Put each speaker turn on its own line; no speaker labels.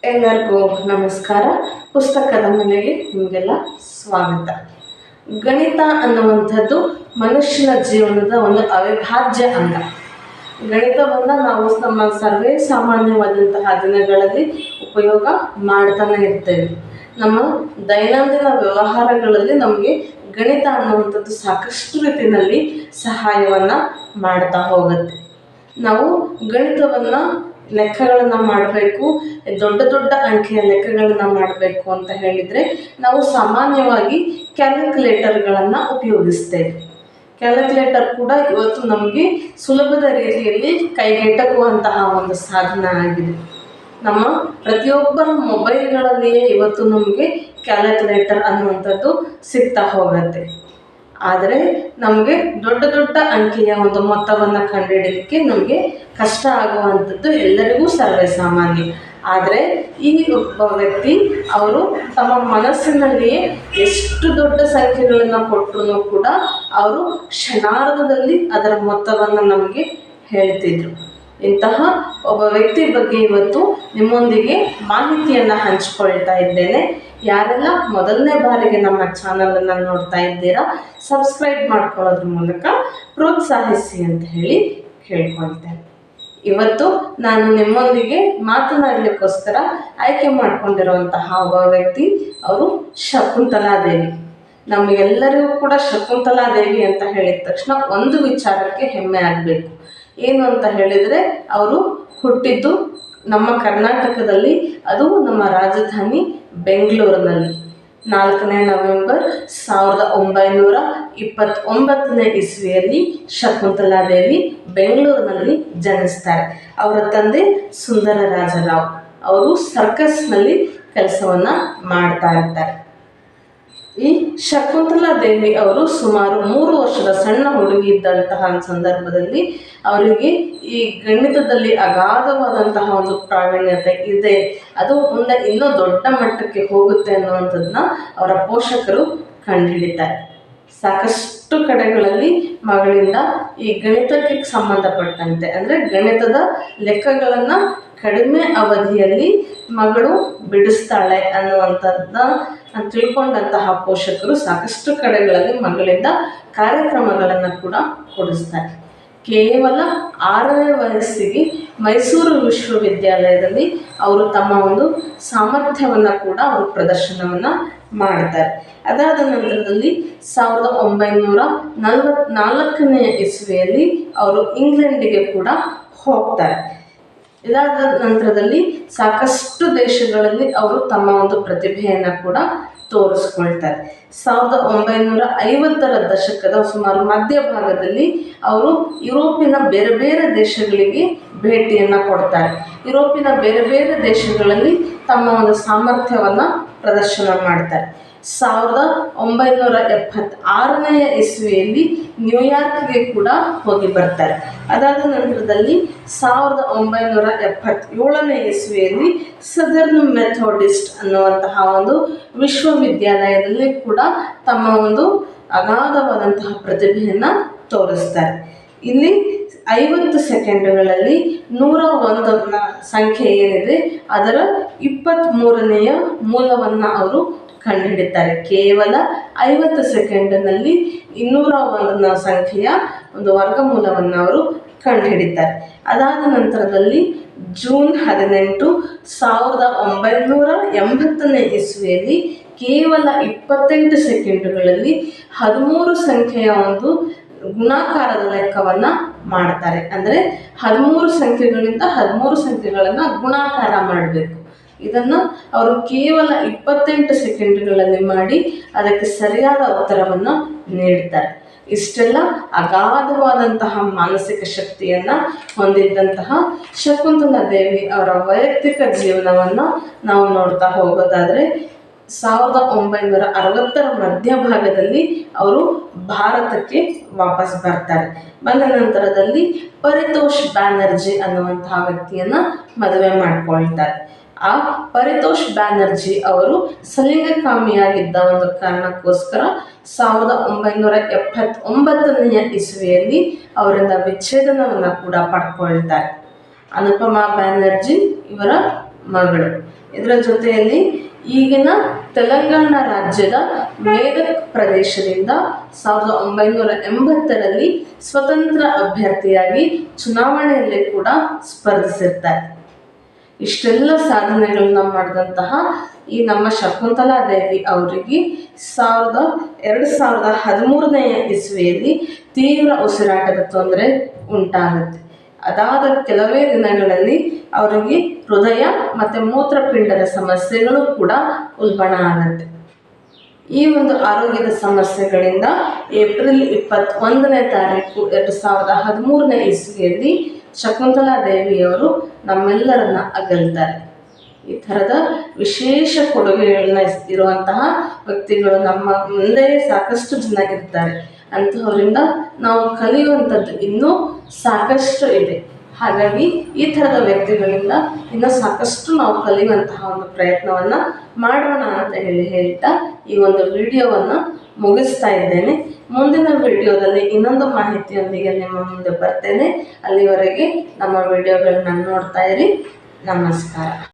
ಎಲ್ಲರಿಗೂ ನಮಸ್ಕಾರ. ಪುಸ್ತಕದ ಮನೆಗೆ ನಿಮಗೆಲ್ಲ ಸ್ವಾಗತ. ಗಣಿತ ಅನ್ನುವಂಥದ್ದು ಮನುಷ್ಯನ ಜೀವನದ ಒಂದು ಅವಿಭಾಜ್ಯ ಅಂಗ. ಗಣಿತವನ್ನು ನಾವು ನಮ್ಮ ಸರ್ವೇ ಸಾಮಾನ್ಯವಾದಂತಹ ದಿನಗಳಲ್ಲಿ ಉಪಯೋಗ ಮಾಡ್ತಾನೆ ಇರ್ತೇವೆ. ನಮ್ಮ ದೈನಂದಿನ ವ್ಯವಹಾರಗಳಲ್ಲಿ ನಮಗೆ ಗಣಿತ ಅನ್ನುವಂಥದ್ದು ಸಾಕಷ್ಟು ರೀತಿಯಲ್ಲಿ ಸಹಾಯವನ್ನು ಮಾಡ್ತಾ ಹೋಗುತ್ತೆ. ನಾವು ಗಣಿತವನ್ನು ಲೆಕ್ಕಗಳನ್ನು ಮಾಡಬೇಕು, ದೊಡ್ಡ ದೊಡ್ಡ ಅಂಕೆಯ ಲೆಕ್ಕಗಳನ್ನು ಮಾಡಬೇಕು ಅಂತ ಹೇಳಿದರೆ ನಾವು ಸಾಮಾನ್ಯವಾಗಿ ಕ್ಯಾಲ್ಕುಲೇಟರ್ಗಳನ್ನು ಉಪಯೋಗಿಸ್ತೇವೆ. ಕ್ಯಾಲ್ಕುಲೇಟರ್ ಕೂಡ ಇವತ್ತು ನಮಗೆ ಸುಲಭದ ರೀತಿಯಲ್ಲಿ ಕೈಗೆಟಕುವಂತಹ ಒಂದು ಸಾಧನ ಆಗಿದೆ. ನಮ್ಮ ಪ್ರತಿಯೊಬ್ಬರ ಮೊಬೈಲ್ಗಳಲ್ಲಿಯೇ ಇವತ್ತು ನಮಗೆ ಕ್ಯಾಲ್ಕುಲೇಟರ್ ಅನ್ನುವಂಥದ್ದು ಸಿಗ್ತಾ ಹೋಗುತ್ತೆ. ಆದರೆ ನಮಗೆ ದೊಡ್ಡ ದೊಡ್ಡ ಅಂಕೆಯ ಒಂದು ಮೊತ್ತವನ್ನು ಕಂಡುಹಿಡಿಯಲಿಕ್ಕೆ ನಮಗೆ ಕಷ್ಟ ಆಗುವಂಥದ್ದು ಎಲ್ಲರಿಗೂ ಸರ್ವೇ ಸಾಮಾನ್ಯ. ಆದರೆ ಈ ಒಬ್ಬ ವ್ಯಕ್ತಿ ಅವರು ತಮ್ಮ ಮನಸ್ಸಿನಲ್ಲಿಯೇ ಎಷ್ಟು ದೊಡ್ಡ ಸಂಖ್ಯೆಗಳನ್ನು ಕೊಟ್ಟರೂ ಕೂಡ ಅವರು ಕ್ಷಣಾರ್ಧದಲ್ಲಿ ಅದರ ಮೊತ್ತವನ್ನು ನಮಗೆ ಹೇಳ್ತಿದ್ರು. ಇಂತಹ ಒಬ್ಬ ವ್ಯಕ್ತಿ ಬಗ್ಗೆ ಇವತ್ತು ನಿಮ್ಮೊಂದಿಗೆ ಮಾಹಿತಿಯನ್ನು ಹಂಚಿಕೊಳ್ತಾ ಇದ್ದೇನೆ. ಯಾರೆಲ್ಲ ಮೊದಲನೇ ಬಾರಿಗೆ ನಮ್ಮ ಚಾನಲನ್ನು ನೋಡ್ತಾ ಇದ್ದೀರಾ, ಸಬ್ಸ್ಕ್ರೈಬ್ ಮಾಡ್ಕೊಳ್ಳೋದ್ರ ಮೂಲಕ ಪ್ರೋತ್ಸಾಹಿಸಿ ಅಂತ ಹೇಳಿ ಕೇಳ್ಕೊಳ್ತೇನೆ. ಇವತ್ತು ನಾನು ನಿಮ್ಮೊಂದಿಗೆ ಮಾತನಾಡಲಿಕ್ಕೋಸ್ಕರ ಆಯ್ಕೆ ಮಾಡಿಕೊಂಡಿರುವಂತಹ ಒಬ್ಬ ವ್ಯಕ್ತಿ ಅವರು ಶಕುಂತಲಾದೇವಿ. ನಮಗೆಲ್ಲರಿಗೂ ಕೂಡ ಶಕುಂತಲಾದೇವಿ ಅಂತ ಹೇಳಿದ ತಕ್ಷಣ ಒಂದು ವಿಚಾರಕ್ಕೆ ಹೆಮ್ಮೆ ಆಗಬೇಕು. ಏನು ಅಂತ ಹೇಳಿದರೆ ಅವರು ಹುಟ್ಟಿದ್ದು ನಮ್ಮ ಕರ್ನಾಟಕದಲ್ಲಿ, ಅದು ನಮ್ಮ ರಾಜಧಾನಿ ಬೆಂಗಳೂರಿನಲ್ಲಿ 4ನೇ ನವೆಂಬರ್ 1929 ಇಸ್ವಿಯಲ್ಲಿ ಶಕುಂತಲಾದೇವಿ ಬೆಂಗಳೂರಿನಲ್ಲಿ ಜನಿಸ್ತಾರೆ. ಅವರ ತಂದೆ ಸುಂದರ ರಾಜರಾವ್. ಅವರು ಸರ್ಕಸ್ನಲ್ಲಿ ಕೆಲಸವನ್ನು ಮಾಡ್ತಾ ಇರ್ತಾರೆ. ಈ ಶಕುಂತಲಾದೇವಿ ಅವರು ಸುಮಾರು 3 ವರ್ಷದ ಸಣ್ಣ ಹುಡುಗಿ ಇದ್ದಂತಹ ಸಂದರ್ಭದಲ್ಲಿ ಅವರಿಗೆ ಈ ಗಣಿತದಲ್ಲಿ ಅಗಾಧವಾದಂತಹ ಒಂದು ಪ್ರಾವೀಣ್ಯತೆ ಇದೆ, ಅದು ಮುಂದೆ ಇನ್ನೂ ದೊಡ್ಡ ಮಟ್ಟಕ್ಕೆ ಹೋಗುತ್ತೆ ಅನ್ನುವಂಥದ್ದನ್ನ ಅವರ ಪೋಷಕರು ಕಂಡುಹಿಡಿತಾರೆ. ಸಾಕಷ್ಟು ಕಡೆಗಳಲ್ಲಿ ಮಗಳಿಂದ ಈ ಗಣಿತಕ್ಕೆ ಸಂಬಂಧಪಟ್ಟಂತೆ ಅಂದರೆ ಗಣಿತದ ಲೆಕ್ಕಗಳನ್ನು ಕಡಿಮೆ ಅವಧಿಯಲ್ಲಿ ಮಗಳು ಬಿಡಿಸ್ತಾಳೆ ಅನ್ನುವಂಥದ್ದನ್ನ ತಿಳ್ಕೊಂಡಂತಹ ಪೋಷಕರು ಸಾಕಷ್ಟು ಕಡೆಗಳಲ್ಲಿ ಮಗಳಿಂದ ಕಾರ್ಯಕ್ರಮಗಳನ್ನು ಕೂಡ ಕೊಡಿಸ್ತಾರೆ. ಕೇವಲ 6ನೇ ವಯಸ್ಸಿಗೆ ಮೈಸೂರು ವಿಶ್ವವಿದ್ಯಾಲಯದಲ್ಲಿ ಅವರು ತಮ್ಮ ಒಂದು ಸಾಮರ್ಥ್ಯವನ್ನು ಕೂಡ ಅವರು ಪ್ರದರ್ಶನವನ್ನು ಮಾಡ್ತಾರೆ. ಅದಾದ ನಂತರದಲ್ಲಿ 1944ನೇ ಇಸ್ವಿಯಲ್ಲಿ ಅವರು ಇಂಗ್ಲೆಂಡಿಗೆ ಕೂಡ ಹೋಗ್ತಾರೆ. ಇದಾದ ನಂತರದಲ್ಲಿ ಸಾಕಷ್ಟು ದೇಶಗಳಲ್ಲಿ ಅವರು ತಮ್ಮ ಒಂದು ಪ್ರತಿಭೆಯನ್ನು ಕೂಡ ತೋರಿಸ್ಕೊಳ್ತಾರೆ. 1950ರ ದಶಕದ ಸುಮಾರು ಮಧ್ಯಭಾಗದಲ್ಲಿ ಅವರು ಯುರೋಪಿನ ಬೇರೆ ಬೇರೆ ದೇಶಗಳಿಗೆ ಭೇಟಿಯನ್ನು ಕೊಡ್ತಾರೆ. ಯುರೋಪಿನ ಬೇರೆ ಬೇರೆ ದೇಶಗಳಲ್ಲಿ ತಮ್ಮ ಒಂದು ಸಾಮರ್ಥ್ಯವನ್ನು ಪ್ರದರ್ಶನ ಮಾಡ್ತಾರೆ. 1976ನೇ ಇಸ್ವಿಯಲ್ಲಿ ನ್ಯೂಯಾರ್ಕ್ಗೆ ಕೂಡ ಹೋಗಿ ಬರ್ತಾರೆ. ಅದಾದ ನಂತರದಲ್ಲಿ 1977ನೇ ಇಸ್ವಿಯಲ್ಲಿ ಸದರ್ನ್ ಮೆಥೋಡಿಸ್ಟ್ ಅನ್ನುವಂತಹ ಒಂದು ವಿಶ್ವವಿದ್ಯಾಲಯದಲ್ಲಿ ಕೂಡ ತಮ್ಮ ಒಂದು ಅಗಾಧವಾದಂತಹ ಪ್ರತಿಭೆಯನ್ನು ತೋರಿಸ್ತಾರೆ. ಇಲ್ಲಿ 50 ಸೆಕೆಂಡುಗಳಲ್ಲಿ 101 ಸಂಖ್ಯೆ ಏನಿದೆ ಅದರ 23ನೇಯ ಮೂಲವನ್ನು ಅವರು ಕಂಡುಹಿಡಿತಾರೆ. ಕೇವಲ 50 ಸೆಕೆಂಡಿನಲ್ಲಿ 201 ಸಂಖ್ಯೆಯ ಒಂದು ವರ್ಗಮೂಲವನ್ನು ಅವರು ಕಂಡುಹಿಡಿತಾರೆ. ಅದಾದ ನಂತರದಲ್ಲಿ ಜೂನ್ 18, 1980ನೇ ಇಸ್ವಿಯಲ್ಲಿ ಕೇವಲ 28 ಸೆಕೆಂಡುಗಳಲ್ಲಿ 13 ಸಂಖ್ಯೆಯ ಒಂದು ಗುಣಾಕಾರದ ಲೆಕ್ಕವನ್ನು ಮಾಡ್ತಾರೆ. ಅಂದರೆ 13 ಸಂಖ್ಯೆಗಳಿಂದ 13 ಸಂಖ್ಯೆಗಳನ್ನು ಗುಣಾಕಾರ ಮಾಡಬೇಕು. ಇದನ್ನು ಅವರು ಕೇವಲ 28 ಸೆಕೆಂಡುಗಳಲ್ಲಿ ಮಾಡಿ ಅದಕ್ಕೆ ಸರಿಯಾದ ಉತ್ತರವನ್ನು ನೀಡ್ತಾರೆ. ಇಷ್ಟೆಲ್ಲ ಅಗಾಧವಾದಂತಹ ಮಾನಸಿಕ ಶಕ್ತಿಯನ್ನು ಹೊಂದಿದ್ದಂತಹ ಶಕುಂತಲಾದೇವಿ ಅವರ ವೈಯಕ್ತಿಕ ಜೀವನವನ್ನು ನಾವು ನೋಡ್ತಾ ಹೋಗೋದಾದರೆ 1960ರ ಮಧ್ಯಭಾಗದಲ್ಲಿ ಅವರು ಭಾರತಕ್ಕೆ ವಾಪಸ್ ಬರ್ತಾರೆ. ಬಂದ ನಂತರದಲ್ಲಿ ಪರಿತೋಷ್ ಬ್ಯಾನರ್ಜಿ ಅನ್ನುವಂತಹ ವ್ಯಕ್ತಿಯನ್ನು ಮದುವೆ ಮಾಡಿಕೊಳ್ತಾರೆ. ಆ ಪರಿತೋಷ್ ಬ್ಯಾನರ್ಜಿ ಅವರು ಸಲಿಂಗಕಾಮಿಯಾಗಿದ್ದ ಒಂದು ಕಾರಣಕ್ಕೋಸ್ಕರ 1979ನೇ ಇಸ್ವಿಯಲ್ಲಿ ಅವರಿಂದ ವಿಚ್ಛೇದನವನ್ನು ಕೂಡ ಪಡ್ಕೊಳ್ತಾರೆ. ಅನುಪಮಾ ಬ್ಯಾನರ್ಜಿ ಇವರ ಮಗಳು. ಇದರ ಜೊತೆಯಲ್ಲಿ ಈಗಿನ ತೆಲಂಗಾಣ ರಾಜ್ಯದ ಮೇದಕ್ ಪ್ರದೇಶದಿಂದ 1980ರಲ್ಲಿ ಸ್ವತಂತ್ರ ಅಭ್ಯರ್ಥಿಯಾಗಿ ಚುನಾವಣೆಯಲ್ಲಿ ಕೂಡ ಸ್ಪರ್ಧಿಸಿರ್ತಾರೆ. ಇಷ್ಟೆಲ್ಲ ಸಾಧನೆಗಳನ್ನ ಮಾಡಿದಂತಹ ಈ ನಮ್ಮ ಶಕುಂತಲಾ ದೇವಿ ಅವರಿಗೆ 2013ನೇ ಇಸ್ವಿಯಲ್ಲಿ ತೀವ್ರ ಉಸಿರಾಟದ ತೊಂದರೆ ಉಂಟಾಗುತ್ತೆ. ಅದಾದ ಕೆಲವೇ ದಿನಗಳಲ್ಲಿ ಅವರಿಗೆ ಹೃದಯ ಮತ್ತು ಮೂತ್ರಪಿಂಡದ ಸಮಸ್ಯೆಗಳು ಕೂಡ ಉಲ್ಬಣ ಆಗುತ್ತೆ. ಈ ಒಂದು ಆರೋಗ್ಯದ ಸಮಸ್ಯೆಗಳಿಂದ ಏಪ್ರಿಲ್ 21ನೇ ತಾರೀಕು 2013ನೇ ಇಸ್ವಿಯಲ್ಲಿ ಶಕುಂತಲಾ ದೇವಿಯವರು ನಮ್ಮೆಲ್ಲರನ್ನ ಅಗಲ್ತಾರೆ. ಈ ಥರದ ವಿಶೇಷ ಕೊಡುಗೆಗಳನ್ನ ಇರುವಂತಹ ವ್ಯಕ್ತಿಗಳು ನಮ್ಮ ಮುಂದೆ ಸಾಕಷ್ಟು ಜನ ಇರ್ತಾರೆ. ಅಂತಹವರಿಂದ ನಾವು ಕಲಿಯುವಂಥದ್ದು ಇನ್ನೂ ಸಾಕಷ್ಟು ಇದೆ. ಹಾಗಾಗಿ ಈ ಥರದ ವ್ಯಕ್ತಿಗಳಿಂದ ಇನ್ನೂ ಸಾಕಷ್ಟು ನಾವು ಕಲಿಯುವಂತಹ ಒಂದು ಪ್ರಯತ್ನವನ್ನು ಮಾಡೋಣ ಅಂತ ಹೇಳ್ತಾ ಈ ಒಂದು ವಿಡಿಯೋವನ್ನು ಮುಗಿಸ್ತಾ ಇದ್ದೇನೆ. ಮುಂದಿನ ವಿಡಿಯೋದಲ್ಲಿ ಇನ್ನೊಂದು ಮಾಹಿತಿಯೊಂದಿಗೆ ನಿಮ್ಮ ಮುಂದೆ ಬರ್ತೇನೆ. ಅಲ್ಲಿವರೆಗೆ ನಮ್ಮ ವಿಡಿಯೋಗಳನ್ನ ನೋಡ್ತಾ ಇರಿ. ನಮಸ್ಕಾರ.